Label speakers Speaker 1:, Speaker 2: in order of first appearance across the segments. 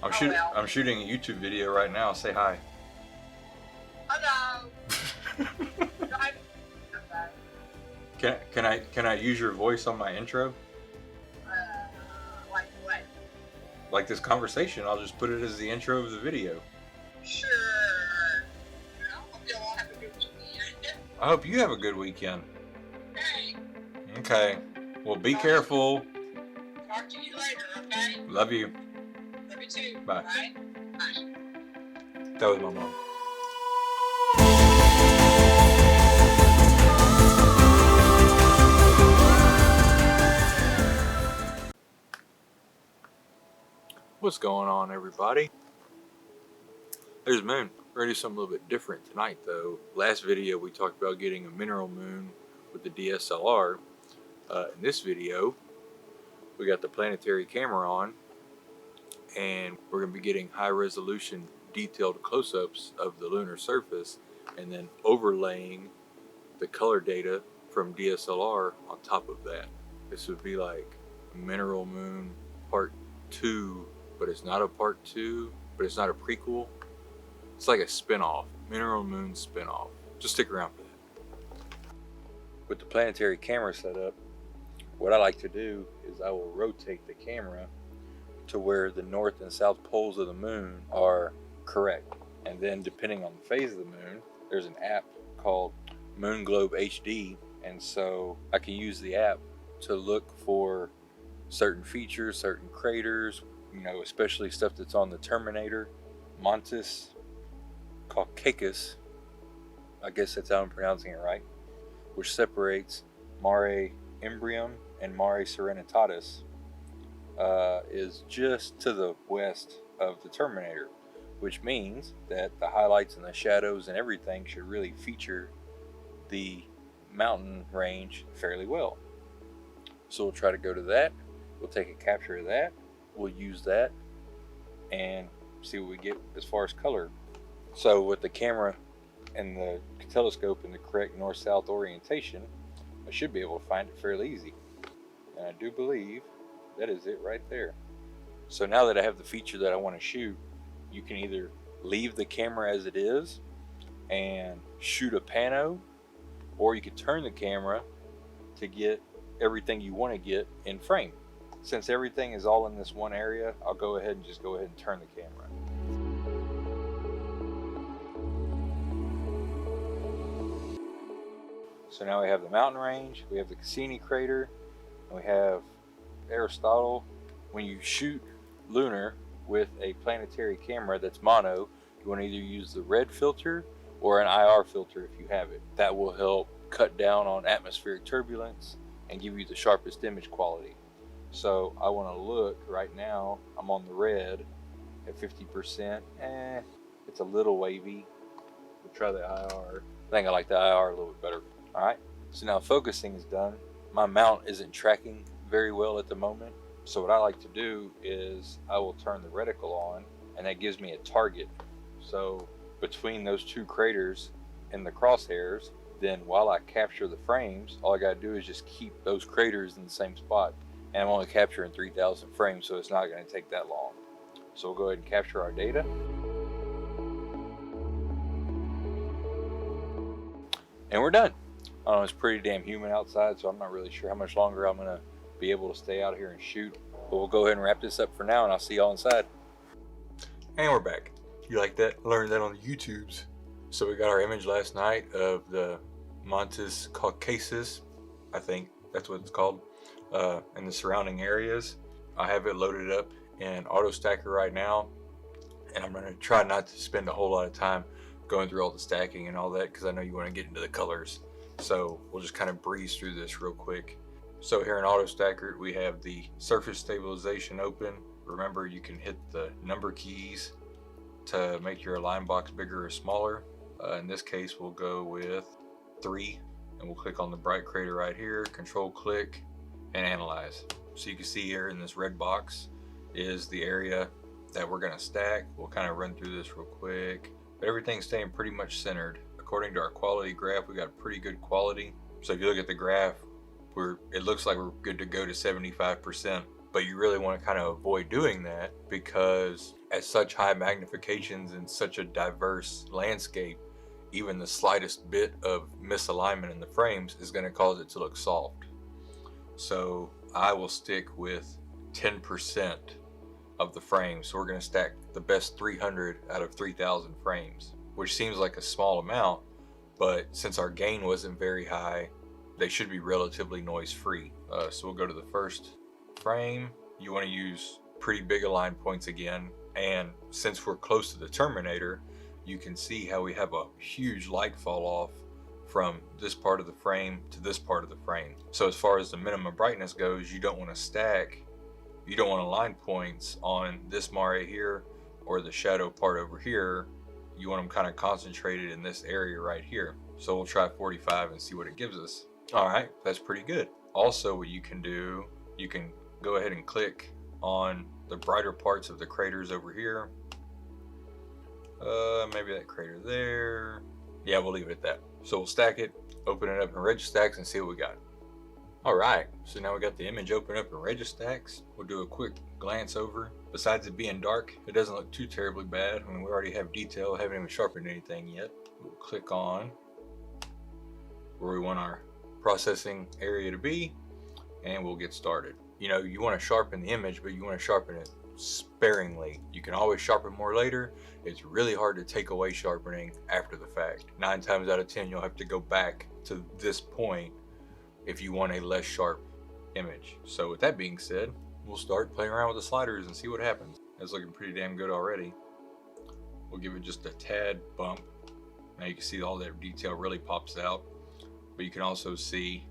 Speaker 1: I'm shooting a YouTube video right now. Say hi.
Speaker 2: Hello.
Speaker 1: Can I use your voice on my intro?
Speaker 2: Like what?
Speaker 1: Like this conversation, I'll just put it as the intro of the video.
Speaker 2: Sure. I hope you all have a good weekend.
Speaker 1: I hope you have a good weekend.
Speaker 2: Okay.
Speaker 1: Okay. Well, be careful.
Speaker 2: Talk to you later, okay?
Speaker 1: Love you.
Speaker 2: Love you too.
Speaker 1: Bye.
Speaker 2: Bye. Bye.
Speaker 1: That was my mom. What's going on, everybody? There's the moon. We're gonna do something a little bit different tonight, though. Last video we talked about getting a mineral moon with the DSLR. In this video, we got the planetary camera on, and we're gonna be getting high-resolution, detailed close-ups of the lunar surface, and then overlaying the color data from DSLR on top of that. This would be like Mineral Moon Part 2. But it's not a part 2, but it's not a prequel. It's like a spin-off, Mineral Moon spin-off. Just stick around for that. With the planetary camera set up, what I like to do is I will rotate the camera to where the north and south poles of the moon are correct. And then depending on the phase of the moon, there's an app called Moon Globe HD. And so I can use the app to look for certain features, certain craters, you know, especially stuff that's on the terminator, Montes Caucasus, I guess that's how I'm pronouncing it right, which separates Mare Imbrium and Mare Serenitatis, is just to the west of the terminator, which means that the highlights and the shadows and everything should really feature the mountain range fairly well. So we'll try to go to that. We'll take a capture of that. We'll use that and see what we get as far as color. So with the camera and the telescope in the correct north-south orientation, I should be able to find it fairly easy. And I do believe that is it right there. So now that I have the feature that I want to shoot, you can either leave the camera as it is and shoot a pano, or you can turn the camera to get everything you want to get in frame. Since everything is all in this one area, I'll go ahead and turn the camera. So now we have the mountain range, we have the Cassini crater, and we have Aristotle. When you shoot lunar with a planetary camera that's mono, you want to either use the red filter or an IR filter if you have it. That will help cut down on atmospheric turbulence and give you the sharpest image quality. So I want to look right now, I'm on the red at 50%. It's a little wavy. We'll try the IR. I think I like the IR a little bit better. All right, so now focusing is done. My mount isn't tracking very well at the moment. So what I like to do is I will turn the reticle on, and that gives me a target. So between those two craters and the crosshairs, then while I capture the frames, all I gotta do is just keep those craters in the same spot. And I'm only capturing 3,000 frames, so it's not going to take that long. So we'll go ahead and capture our data. And we're done. I don't know, it's pretty damn humid outside, so I'm not really sure how much longer I'm going to be able to stay out here and shoot. But we'll go ahead and wrap this up for now, and I'll see y'all inside. And we're back. You like that? I learned that on the YouTubes. So we got our image last night of the Montes Caucasus. I think that's what it's called. In the surrounding areas. I have it loaded up in Auto Stacker right now, and I'm going to try not to spend a whole lot of time going through all the stacking and all that, because I know you want to get into the colors. So we'll just kind of breeze through this real quick. So here in Auto Stacker, we have the surface stabilization open. Remember, you can hit the number keys to make your align box bigger or smaller. In this case, we'll go with 3, and we'll click on the bright crater right here, control click, and analyze. So you can see here in this red box is the area that we're going to stack. We'll kind of run through this real quick, but everything's staying pretty much centered. According to our quality graph, we got pretty good quality. So if you look at the graph, it looks like we're good to go to 75%, but you really want to kind of avoid doing that, because at such high magnifications in such a diverse landscape, even the slightest bit of misalignment in the frames is going to cause it to look soft. So I will stick with 10% of the frames. So we're going to stack the best 300 out of 3,000 frames, which seems like a small amount, but since our gain wasn't very high, they should be relatively noise free. So we'll go to the first frame. You want to use pretty big align points again, and since we're close to the terminator, you can see how we have a huge light fall off from this part of the frame to this part of the frame. So as far as the minimum brightness goes, you don't want to stack, you don't want to line points on this mare here or the shadow part over here. You want them kind of concentrated in this area right here. So we'll try 45 and see what it gives us. All right, that's pretty good. Also, what you can do, you can go ahead and click on the brighter parts of the craters over here. Maybe that crater there. Yeah, we'll leave it at that. So we'll stack it, open it up in Registax, and see what we got. All right, so now we got the image open up in Registax. We'll do a quick glance over. Besides it being dark, it doesn't look too terribly bad. I mean, we already have detail, haven't even sharpened anything yet. We'll click on where we want our processing area to be, and we'll get started. You know, you want to sharpen the image, but you want to sharpen it sparingly. You can always sharpen more later. It's really hard to take away sharpening after the fact. 9 times out of 10, you'll have to go back to this point if you want a less sharp image. So with that being said, we'll start playing around with the sliders and see what happens. It's looking pretty damn good already. We'll give it just a tad bump. Now you can see all that detail really pops out, but you can also see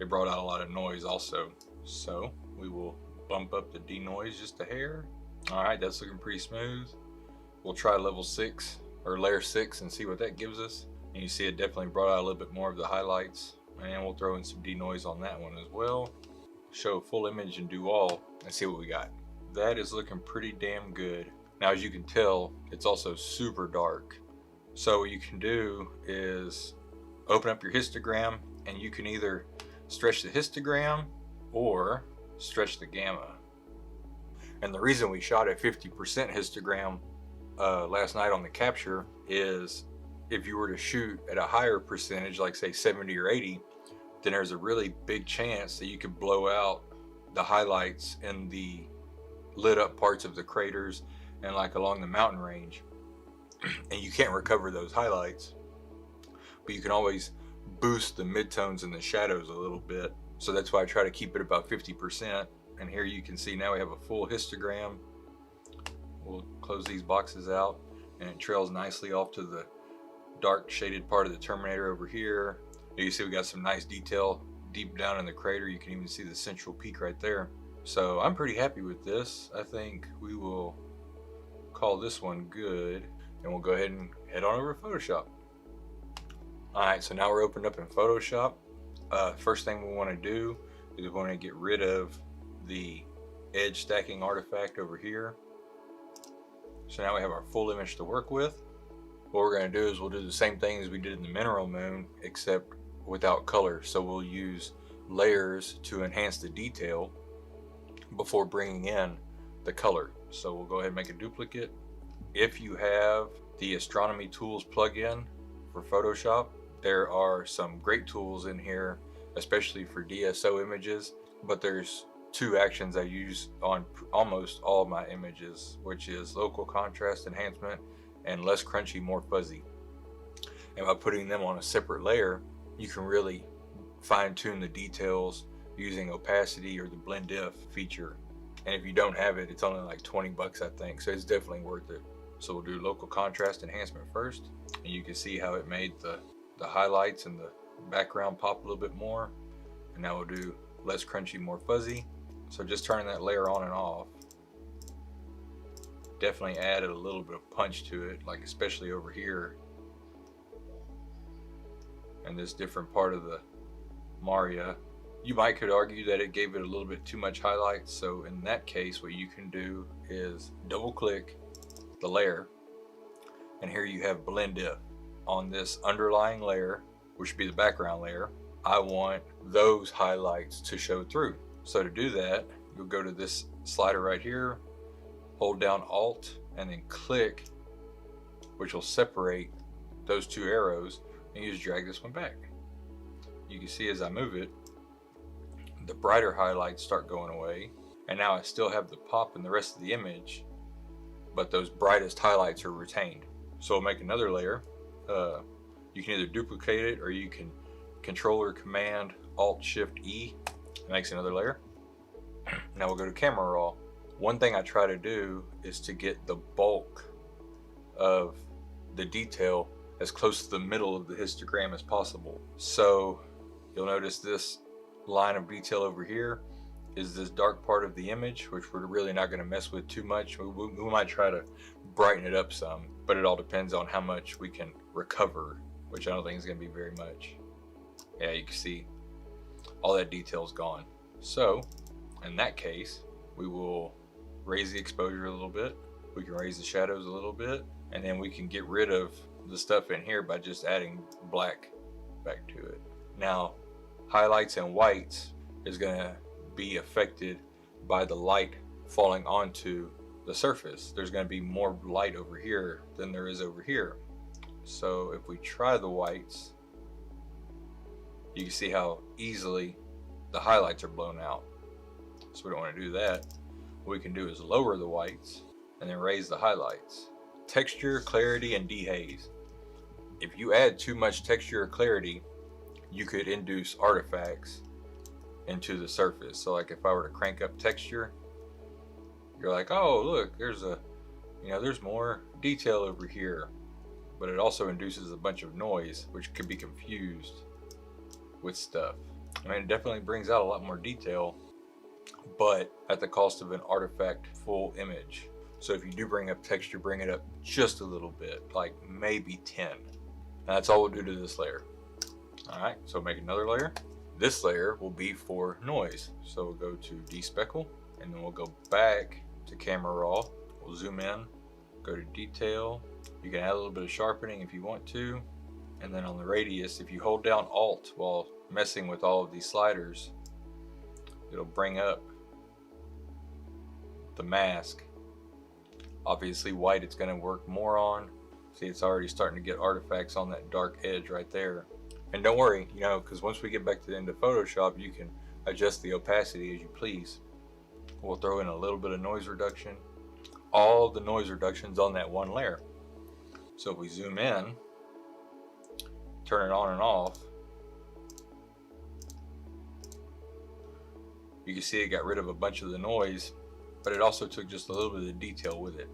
Speaker 1: it brought out a lot of noise also. So we will bump up the denoise just a hair. All right, that's looking pretty smooth. We'll try level 6 or layer 6 and see what that gives us. And you see it definitely brought out a little bit more of the highlights, and we'll throw in some denoise on that one as well. Show full image and do all and see what we got. That is looking pretty damn good. Now, as you can tell, it's also super dark. So what you can do is open up your histogram, and you can either stretch the histogram or stretch the gamma. And the reason we shot at 50% histogram last night on the capture is if you were to shoot at a higher percentage, like say 70 or 80, then there's a really big chance that you could blow out the highlights in the lit up parts of the craters and like along the mountain range. And you can't recover those highlights, but you can always boost the midtones and the shadows a little bit. So that's why I try to keep it about 50%. And here you can see now we have a full histogram. We'll close these boxes out, and it trails nicely off to the dark shaded part of the terminator over here. You see we got some nice detail deep down in the crater. You can even see the central peak right there. So I'm pretty happy with this. I think we will call this one good, and we'll go ahead and head on over to Photoshop. Alright, so now we're opened up in Photoshop. First thing we want to do is we want to get rid of the edge stacking artifact over here. So now we have our full image to work with. What we're going to do is we'll do the same thing as we did in the mineral moon, except without color. So we'll use layers to enhance the detail before bringing in the color. So we'll go ahead and make a duplicate. If you have the Astronomy Tools plugin for Photoshop, there are some great tools in here, especially for DSO images, but there's 2 actions I use on almost all of my images, which is local contrast enhancement and less crunchy, more fuzzy. And by putting them on a separate layer, you can really fine tune the details using opacity or the blend if feature. And if you don't have it, it's only like 20 bucks, I think. So it's definitely worth it. So we'll do local contrast enhancement first, and you can see how it made the highlights and the background pop a little bit more. And now we'll do less crunchy, more fuzzy. So just turning that layer on and off definitely added a little bit of punch to it, like especially over here and this different part of the Maria. You could argue that it gave it a little bit too much highlights. So in that case, what you can do is double click the layer, and here you have blend if. On this underlying layer, which should be the background layer, I want those highlights to show through. So to do that, you'll go to this slider right here, hold down Alt, and then click, which will separate those two arrows, and you just drag this one back. You can see as I move it, the brighter highlights start going away, and now I still have the pop in the rest of the image, but those brightest highlights are retained. So I'll make another layer. You can either duplicate it, or you can Control or Command Alt Shift E. It makes another layer. Now we'll go to Camera Raw. One thing I try to do is to get the bulk of the detail as close to the middle of the histogram as possible. So you'll notice this line of detail over here is this dark part of the image, which we're really not going to mess with too much. We might try to brighten it up some, but it all depends on how much we can recover, which I don't think is going to be very much. Yeah, you can see all that detail is gone. So in that case, we will raise the exposure a little bit. We can raise the shadows a little bit, and then we can get rid of the stuff in here by just adding black back to it. Now, highlights and whites is going to be affected by the light falling onto the surface. There's going to be more light over here than there is over here. So if we try the whites, you can see how easily the highlights are blown out. So we don't want to do that. What we can do is lower the whites and then raise the highlights. Texture, clarity, and dehaze. If you add too much texture or clarity, you could induce artifacts into the surface. So like if I were to crank up texture, you're like, oh look, there's more detail over here. But it also induces a bunch of noise, which could be confused with stuff. I mean, it definitely brings out a lot more detail, but at the cost of an artifact full image. So if you do bring up texture, bring it up just a little bit, like maybe 10. And that's all we'll do to this layer. All right, so make another layer. This layer will be for noise. So we'll go to despeckle, and then we'll go back to Camera Raw. We'll zoom in, go to detail. You can add a little bit of sharpening if you want to. And then on the radius, if you hold down Alt while messing with all of these sliders, it'll bring up the mask. Obviously white it's going to work more on. See, it's already starting to get artifacts on that dark edge right there. And don't worry, because once we get back to the end of Photoshop, you can adjust the opacity as you please. We'll throw in a little bit of noise reduction. All the noise reduction's on that one layer. So if we zoom in, turn it on and off, you can see it got rid of a bunch of the noise, but it also took just a little bit of detail with it.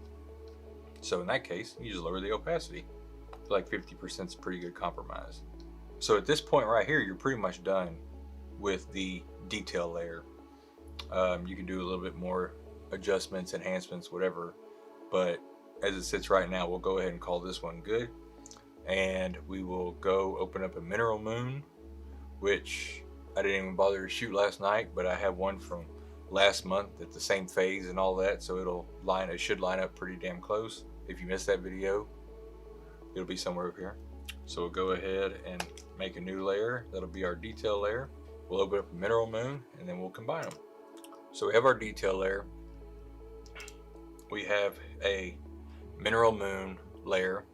Speaker 1: So in that case, you just lower the opacity. I feel like 50% is a pretty good compromise. So at this point right here, you're pretty much done with the detail layer. You can do a little bit more adjustments, enhancements, whatever, but as it sits right now, we'll go ahead and call this one good. And we will go open up a mineral moon, which I didn't even bother to shoot last night, but I have one from last month at the same phase and all that, so it should line up pretty damn close. If you missed that video, it'll be somewhere up here. So we'll go ahead and make a new layer. That'll be our detail layer. We'll open up a mineral moon, and then we'll combine them. So we have our detail layer. We have a mineral moon layer.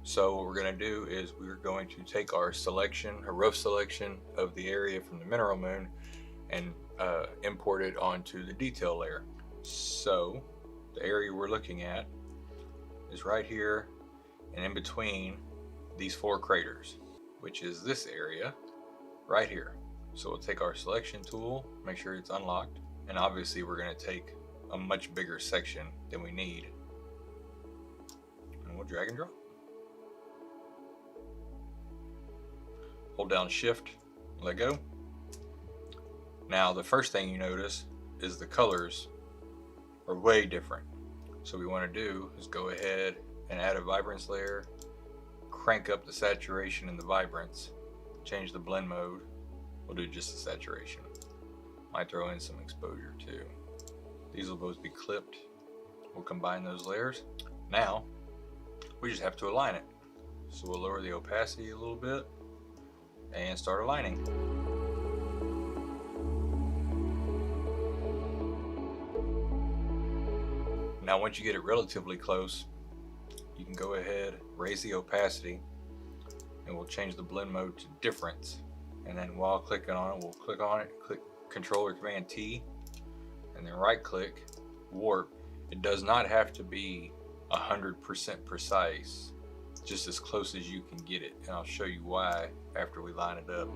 Speaker 1: So what we're going to do is we're going to take our selection, a rough selection of the area from the mineral moon, and import it onto the detail layer. So the area we're looking at is right here and in between these 4 craters, which is this area right here. So we'll take our selection tool, make sure it's unlocked, and obviously we're going to take a much bigger section than we need, and we'll drag and drop. Hold down Shift, let go. Now the first thing you notice is the colors are way different. So what we want to do is go ahead and add a vibrance layer, crank up the saturation and the vibrance, change the blend mode. We'll do just the saturation. Might throw in some exposure too. These will both be clipped. We'll combine those layers. Now we just have to align it. So we'll lower the opacity a little bit and start aligning. Now once you get it relatively close, you can go ahead, raise the opacity, and we'll change the blend mode to difference. And then while clicking on it, we'll click on it, click Control or Command T, and then right click, warp. It does not have to be 100% precise, just as close as you can get it. And I'll show you why after we line it up.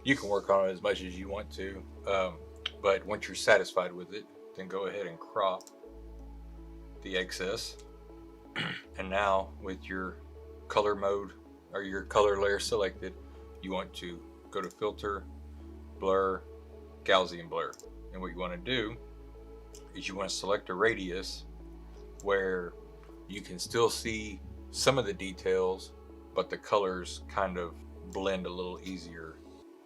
Speaker 1: You can work on it as much as you want to, but once you're satisfied with it, then go ahead and crop the excess. And now with your color mode or your color layer selected, you want to go to Filter, Blur, Gaussian Blur. And what you want to do is you want to select a radius where you can still see some of the details, but the colors kind of blend a little easier.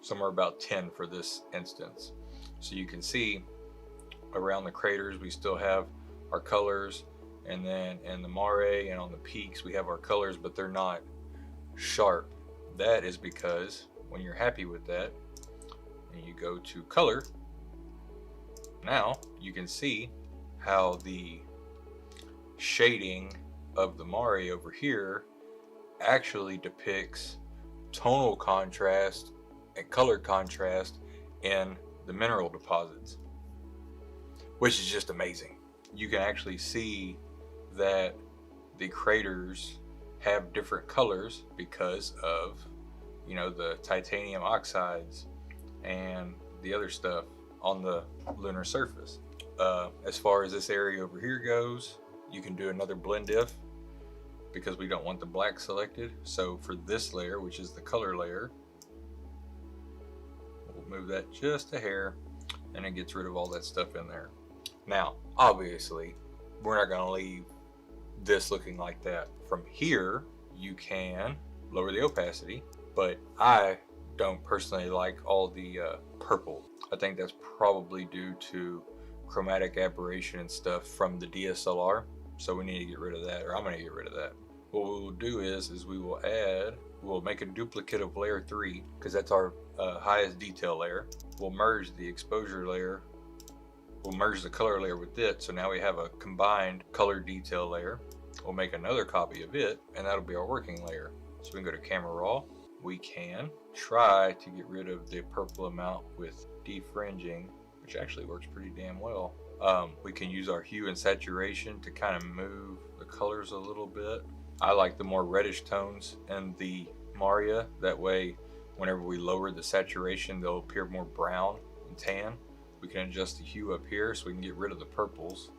Speaker 1: Somewhere about 10 for this instance. So you can see around the craters we still have our colors, and then in the mare and on the peaks we have our colors, but they're not sharp. That is because when you're happy with that and you go to color, now you can see how the shading of the mare over here actually depicts tonal contrast and color contrast in the mineral deposits, which is just amazing. You can actually see that the craters have different colors because of, you know, the titanium oxides and the other stuff on the lunar surface. As far as this area over here goes, you can do another blend if, because we don't want the black selected. So for this layer, which is the color layer, we'll move that just a hair, and it gets rid of all that stuff in there. Now, obviously, we're not going to leave this looking like that. From here, you can lower the opacity, but I don't personally like all the purple. I think that's probably due to chromatic aberration and stuff from the DSLR. So we need to get rid of that, or I'm going to get rid of that. What we will do is we'll make a duplicate of layer 3, because that's our highest detail layer. We'll merge the exposure layer. We'll merge the color layer with it, so now we have a combined color detail layer. We'll make another copy of it, and that'll be our working layer. So we can go to Camera Raw. We can try to get rid of the purple amount with defringing, which actually works pretty damn well. We can use our hue and saturation to kind of move the colors a little bit. I like the more reddish tones in the Maria. That way, whenever we lower the saturation, they'll appear more brown and tan. We can adjust the hue up here so we can get rid of the purples.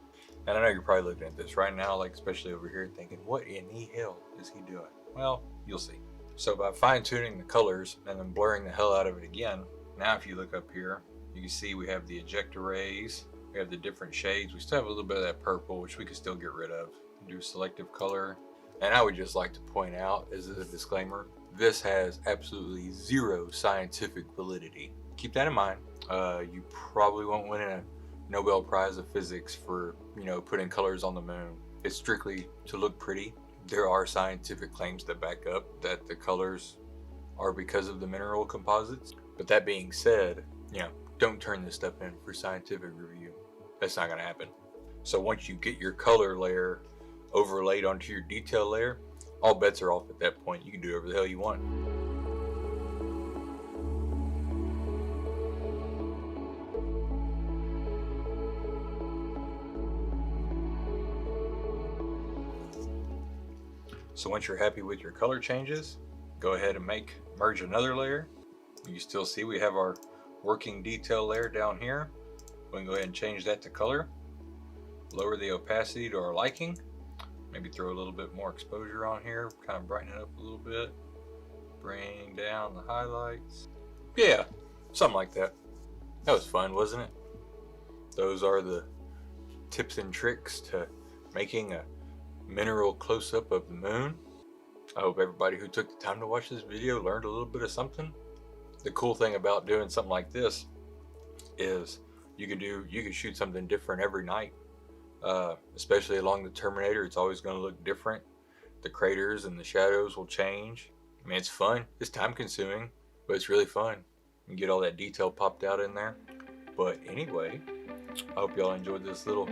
Speaker 1: And I know you're probably looking at this right now, like especially over here, thinking, what in the hell is he doing? Well, you'll see. So by fine tuning the colors and then blurring the hell out of it again, now if you look up here, you can see we have the ejector rays, we have the different shades. We still have a little bit of that purple, which we can still get rid of. Do selective color. And I would just like to point out, as a disclaimer, this has absolutely zero scientific validity. Keep that in mind. You probably won't win a Nobel Prize of Physics for, you know, putting colors on the moon. It's strictly to look pretty. There are scientific claims that back up that the colors are because of the mineral composites. But that being said, you know, don't turn this stuff in for scientific review. That's not going to happen. So once you get your color layer overlaid onto your detail layer, all bets are off at that point. You can do whatever the hell you want. So once you're happy with your color changes, go ahead and merge another layer. You can still see we have our working detail layer down here. We can go ahead and change that to color. Lower the opacity to our liking. Maybe throw a little bit more exposure on here, kind of brighten it up a little bit. Bring down the highlights. Yeah, something like that. That was fun, wasn't it? Those are the tips and tricks to making a mineral close-up of the moon. I hope everybody who took the time to watch this video learned a little bit of something. The cool thing about doing something like this is you can shoot something different every night. Especially along the Terminator, it's always going to look different. The craters and the shadows will change. I mean, it's fun. It's time consuming, but it's really fun. You get all that detail popped out in there. But anyway, I hope y'all enjoyed this little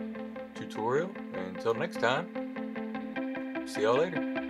Speaker 1: tutorial. And until next time, see y'all later.